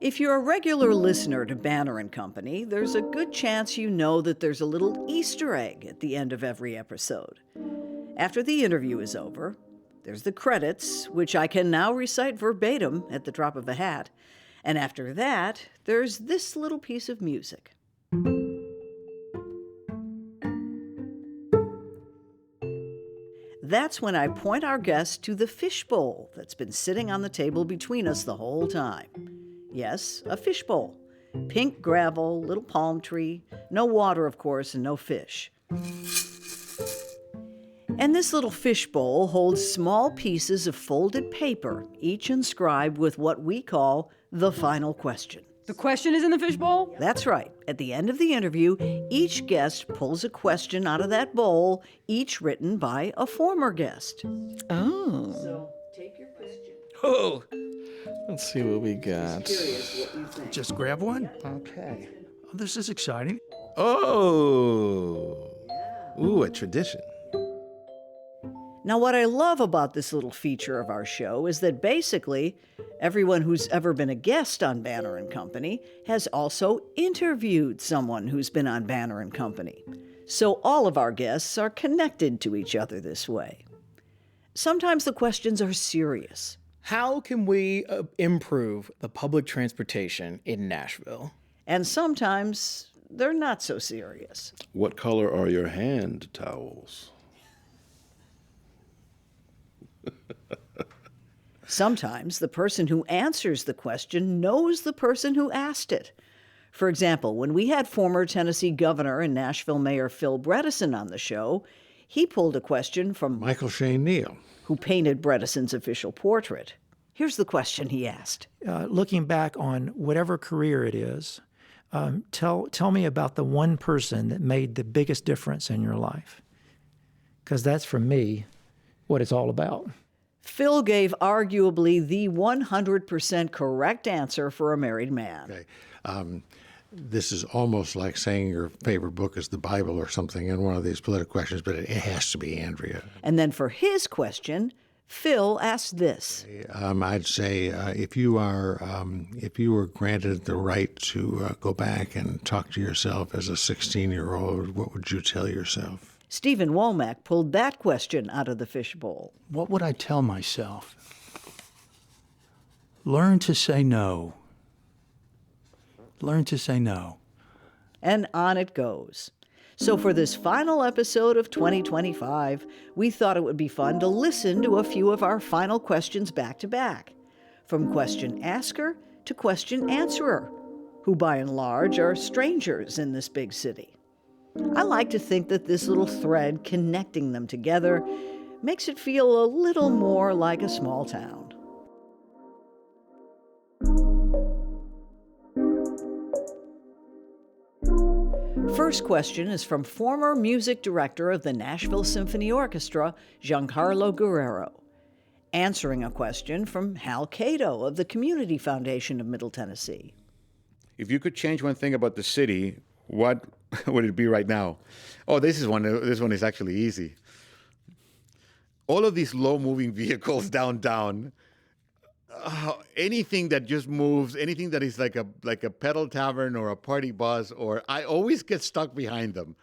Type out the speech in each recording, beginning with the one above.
If you're a regular listener to Banner and Company, there's a good chance you know that there's a little Easter egg at the end of every episode. After the interview is over, there's the credits, which I can now recite verbatim at the drop of a hat. And after that, there's this little piece of music. That's when I point our guest to the fishbowl that's been sitting on the table between us the whole time. Yes, a fishbowl. Pink gravel, little palm tree, no water, of course, and no fish. And this little fishbowl holds small pieces of folded paper, each inscribed with what we call the final question. The question is in the fishbowl? That's right. At the end of the interview, each guest pulls a question out of that bowl, each written by a former guest. Oh. So take your question. Oh. Let's see what we got. Just grab one. Okay. Oh, this is exciting. Oh. Ooh, a tradition. Now, what I love about this little feature of our show is that basically everyone who's ever been a guest on Banner and Company has also interviewed someone who's been on Banner and Company. So all of our guests are connected to each other this way. Sometimes the questions are serious. How can we improve the public transportation in Nashville? And sometimes they're not so serious. What color are your hand towels? Sometimes the person who answers the question knows the person who asked it. For example, when we had former Tennessee Governor and Nashville Mayor Phil Bredesen on the show, he pulled a question from Michael Shane Neal, who painted Bredesen's official portrait. Here's the question he asked. Looking back on whatever career it is, tell me about the one person that made the biggest difference in your life. Because that's, for me, what it's all about. Phil gave arguably the 100% correct answer for a married man. Okay. This is almost like saying your favorite book is the Bible or something in one of these political questions, but it has to be Andrea. And then for his question, Phil asked this. I'd say if you were granted the right to go back and talk to yourself as a 16-year-old, what would you tell yourself? Stephen Womack pulled that question out of the fishbowl. What would I tell myself? Learn to say no. Learn to say no. And on it goes. So for this final episode of 2025, we thought it would be fun to listen to a few of our final questions back to back, from question asker to question answerer, who by and large are strangers in this big city. I like to think that this little thread connecting them together makes it feel a little more like a small town. First question is from former music director of the Nashville Symphony Orchestra, Giancarlo Guerrero, answering a question from Hal Cato of the Community Foundation of Middle Tennessee. If you could change one thing about the city, what would it be right now? Oh, this one is actually easy. All of these low-moving vehicles downtown, anything that just moves, anything that is like a pedal tavern or a party bus, or I always get stuck behind them.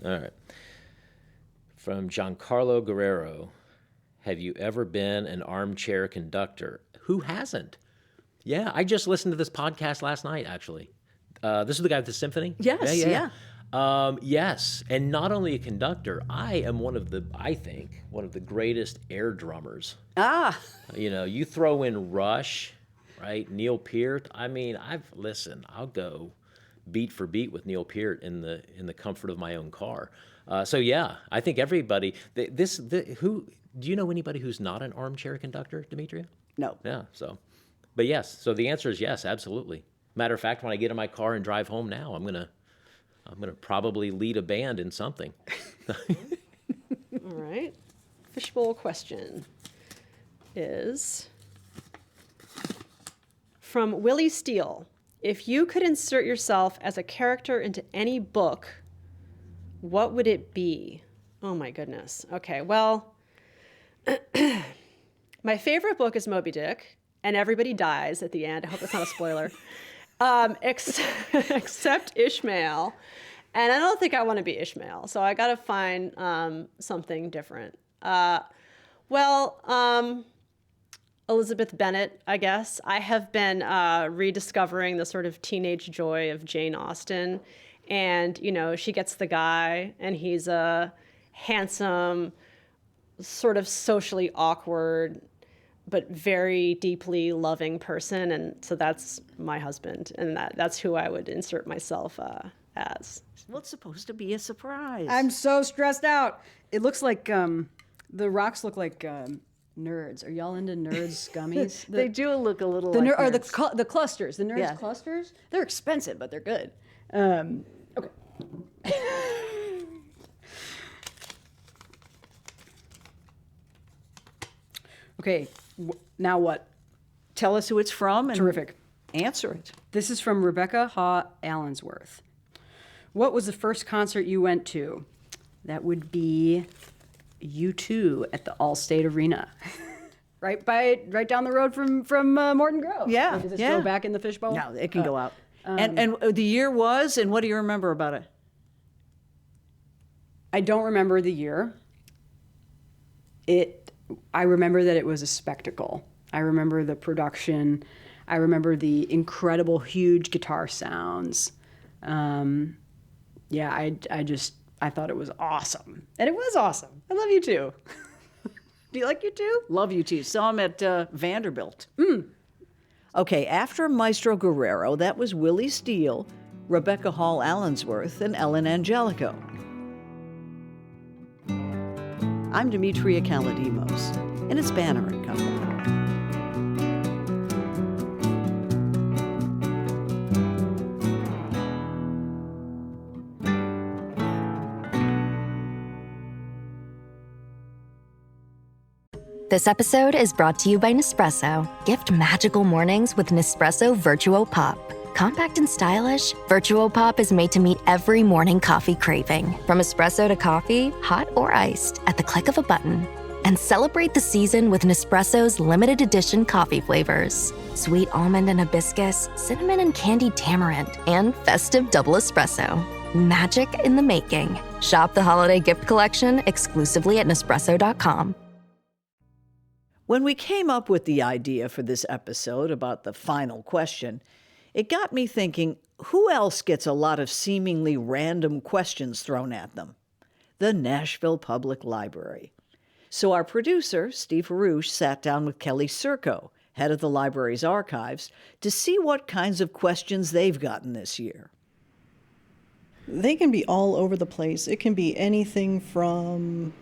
All right. From Giancarlo Guerrero, have you ever been an armchair conductor? Who hasn't? Yeah, I just listened to this podcast last night, actually. This is the guy with the symphony? Yes, yeah. Yes, and not only a conductor, I am one of the greatest air drummers. Ah! You throw in Rush, right? Neil Peart. I mean, I'll go beat for beat with Neil Peart in the comfort of my own car. So yeah, I think everybody. Do you know anybody who's not an armchair conductor, Demetria? No. Yeah. But yes. So the answer is yes, absolutely. Matter of fact, when I get in my car and drive home now, I'm gonna probably lead a band in something. All right. Fishbowl question is from Willie Steele. If you could insert yourself as a character into any book, what would it be? Oh my goodness. Okay, well, my favorite book is Moby Dick, and everybody dies at the end. I hope that's not a spoiler. Except Ishmael. And I don't think I want to be Ishmael, so I got to find something different. Elizabeth Bennet, I guess. I have been rediscovering the sort of teenage joy of Jane Austen. And, you know, she gets the guy, and he's a handsome, sort of socially awkward, but very deeply loving person. And so that's my husband, and that's who I would insert myself as. Well, it's supposed to be a surprise. I'm so stressed out. It looks like the rocks look like nerds. Are y'all into nerds gummies? They do look a little the like or nerds. the clusters. The nerds Yeah. clusters. They're expensive, but they're good. Okay. Okay. Now what? Tell us who it's from and Terrific. answer it. This is from Rebecca Haw Allensworth. What was the first concert you went to? That would be U2 at the Allstate Arena. right down the road from Morton Grove. Yeah, Or does this yeah. go back in the fishbowl? No, it can go out. And the year was, and what do you remember about it? I don't remember the year. I remember that it was a spectacle. I remember the production. I remember the incredible, huge guitar sounds. Yeah, I thought it was awesome. And it was awesome. I love you too. Do you like you too? Love you too. Saw him at Vanderbilt. Okay, after Maestro Guerrero, that was Willie Steele, Rebecca Hall Allensworth, and Ellen Angelico. I'm Demetria Kalodimos, and it's Banner and Company. This episode is brought to you by Nespresso. Gift magical mornings with Nespresso Virtuo Pop. Compact and stylish, Virtuo Pop is made to meet every morning coffee craving. From espresso to coffee, hot or iced, at the click of a button. And celebrate the season with Nespresso's limited edition coffee flavors. Sweet almond and hibiscus, cinnamon and candied tamarind, and festive double espresso. Magic in the making. Shop the holiday gift collection exclusively at Nespresso.com. When we came up with the idea for this episode about the final question, it got me thinking, who else gets a lot of seemingly random questions thrown at them? The Nashville Public Library. So our producer, Steve Harouche, sat down with Kelley Sirko, head of the library's archives, to see what kinds of questions they've gotten this year. They can be all over the place. It can be anything from,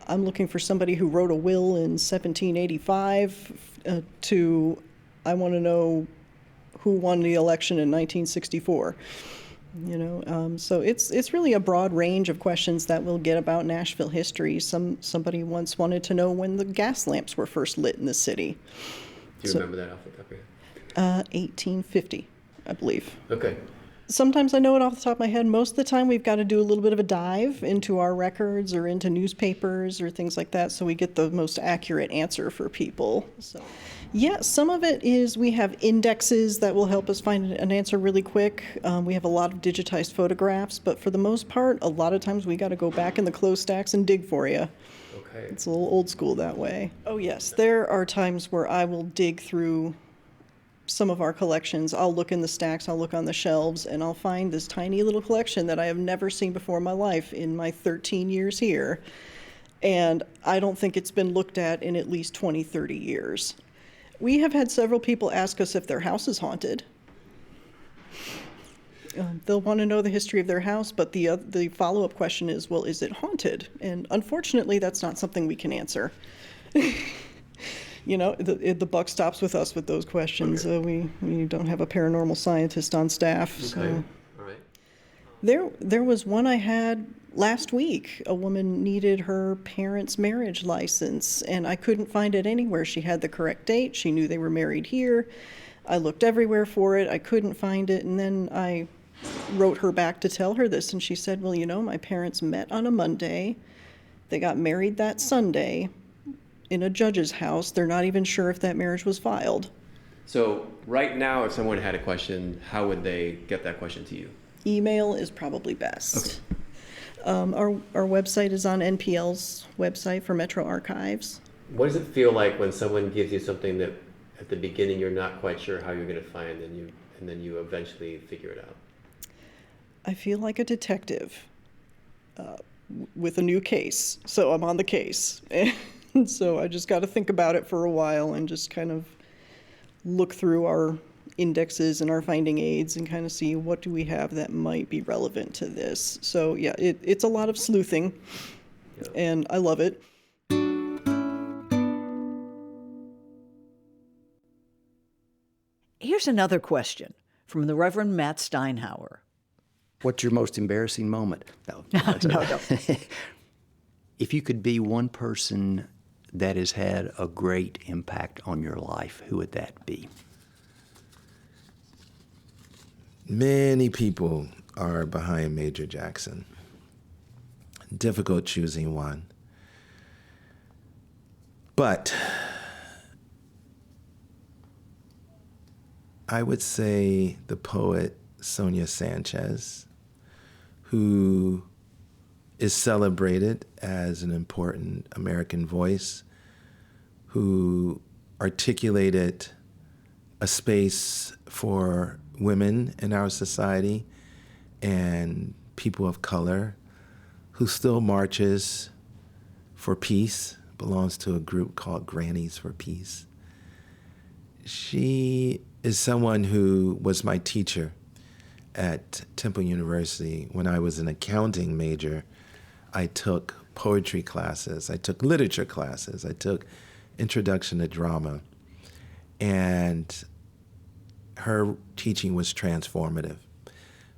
I'm looking for somebody who wrote a will in 1785, to I want to know who won the election in 1964. So it's really a broad range of questions that we'll get about Nashville history. Somebody once wanted to know when the gas lamps were first lit in the city. Do you remember that off the top of your head? 1850, I believe. Okay. Sometimes I know it off the top of my head. Most of the time we've got to do a little bit of a dive into our records or into newspapers or things like that so we get the most accurate answer for people. So, yeah, some of it is we have indexes that will help us find an answer really quick. We have a lot of digitized photographs, but for the most part, a lot of times we got to go back in the clothes stacks and dig for you. Okay. It's a little old school that way. Oh, yes, there are times where I will dig through some of our collections. I'll look in the stacks, I'll look on the shelves, and I'll find this tiny little collection that I have never seen before in my life in my 13 years here. And I don't think it's been looked at in at least 20, 30 years. We have had several people ask us if their house is haunted. They'll want to know the history of their house, but the follow-up question is, well, is it haunted? And unfortunately, that's not something we can answer. The buck stops with us with those questions. Okay. We don't have a paranormal scientist on staff. Okay. So. All right. There was one I had last week. A woman needed her parents' marriage license, and I couldn't find it anywhere. She had the correct date. She knew they were married here. I looked everywhere for it. I couldn't find it, and then I wrote her back to tell her this, and she said, well, my parents met on a Monday. They got married that Sunday in a judge's house. They're not even sure if that marriage was filed. So right now, if someone had a question, how would they get that question to you? Email is probably best. Our website is on NPL's website for Metro Archives. What does it feel like when someone gives you something that at the beginning you're not quite sure how you're going to find, and then you eventually figure it out? I feel like a detective with a new case. So I'm on the case. And so I just got to think about it for a while and just kind of look through our indexes and our finding aids and kind of see what do we have that might be relevant to this. So yeah, it's a lot of sleuthing, and I love it. Here's another question from the Reverend Matt Steinhauer. What's your most embarrassing moment? No. No. If you could be one person that has had a great impact on your life, who would that be? Many people are behind Major Jackson. Difficult choosing one. But I would say the poet Sonia Sanchez, who is celebrated as an important American voice, who articulated a space for women in our society and people of color, who still marches for peace, belongs to a group called Grannies for Peace. She is someone who was my teacher at Temple University. When I was an accounting major, I took poetry classes, I took literature classes, I took introduction to drama, and her teaching was transformative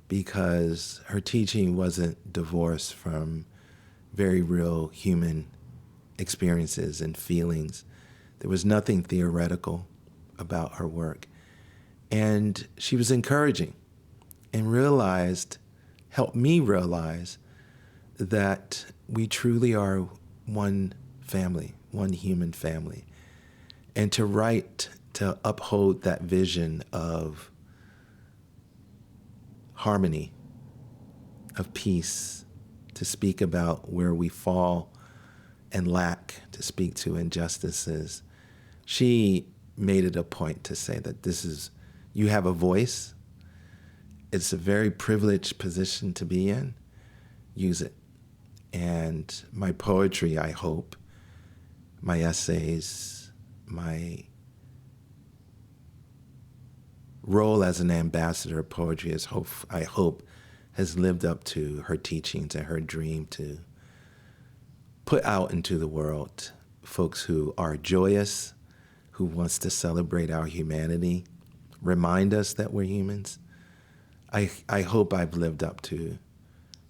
because her teaching wasn't divorced from very real human experiences and feelings. There was nothing theoretical about her work. And she was encouraging and helped me realize that we truly are one family, one human family. And to write, to uphold that vision of harmony, of peace, to speak about where we fall and lack, to speak to injustices. She made it a point to say that you have a voice. It's a very privileged position to be in. Use it. And my poetry, I hope, my essays, my role as an ambassador of poetry I hope has lived up to her teachings and her dream to put out into the world folks who are joyous, who wants to celebrate our humanity, remind us that we're humans. I hope I've lived up to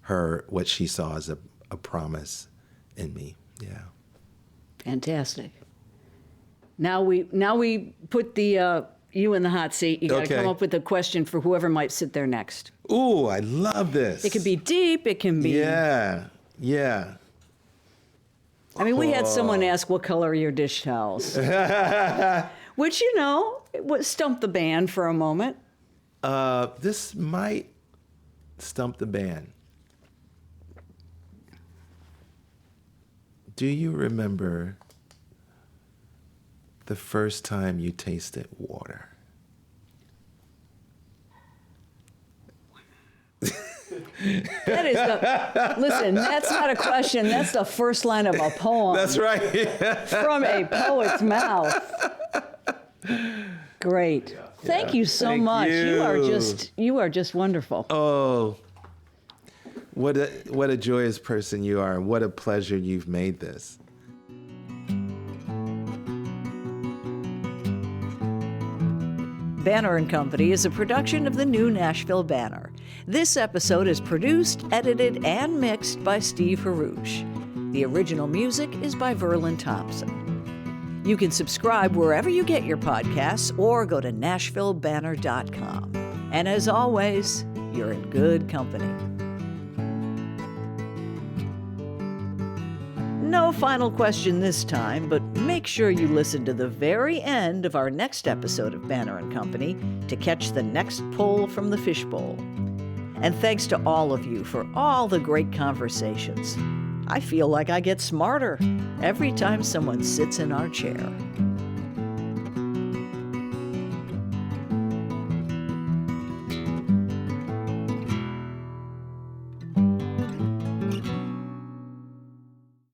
her, what she saw as a promise in me. Yeah. Fantastic. Now we put you in the hot seat. You got to come up with a question for whoever might sit there next. Ooh, I love this. It can be deep. It can be. Yeah. I mean, we had someone ask, "What color are your dish towels?" Which, it would stump the band for a moment. This might stump the band. Do you remember the first time you tasted water? Listen, that's not a question. That's the first line of a poem. That's right. From a poet's mouth. Great. Thank you so much. You are just wonderful. Oh, what a joyous person you are. What a pleasure you've made this. Banner and Company is a production of the new Nashville Banner. This episode is produced, edited, and mixed by Steve Harouche. The original music is by Verlin Thompson. You can subscribe wherever you get your podcasts or go to NashvilleBanner.com. And as always, you're in good company. No No final question this time, but make sure you listen to the very end of our next episode of Banner and Company to catch the next pull from the fishbowl. And thanks to all of you for all the great conversations. I feel like I get smarter every time someone sits in our chair.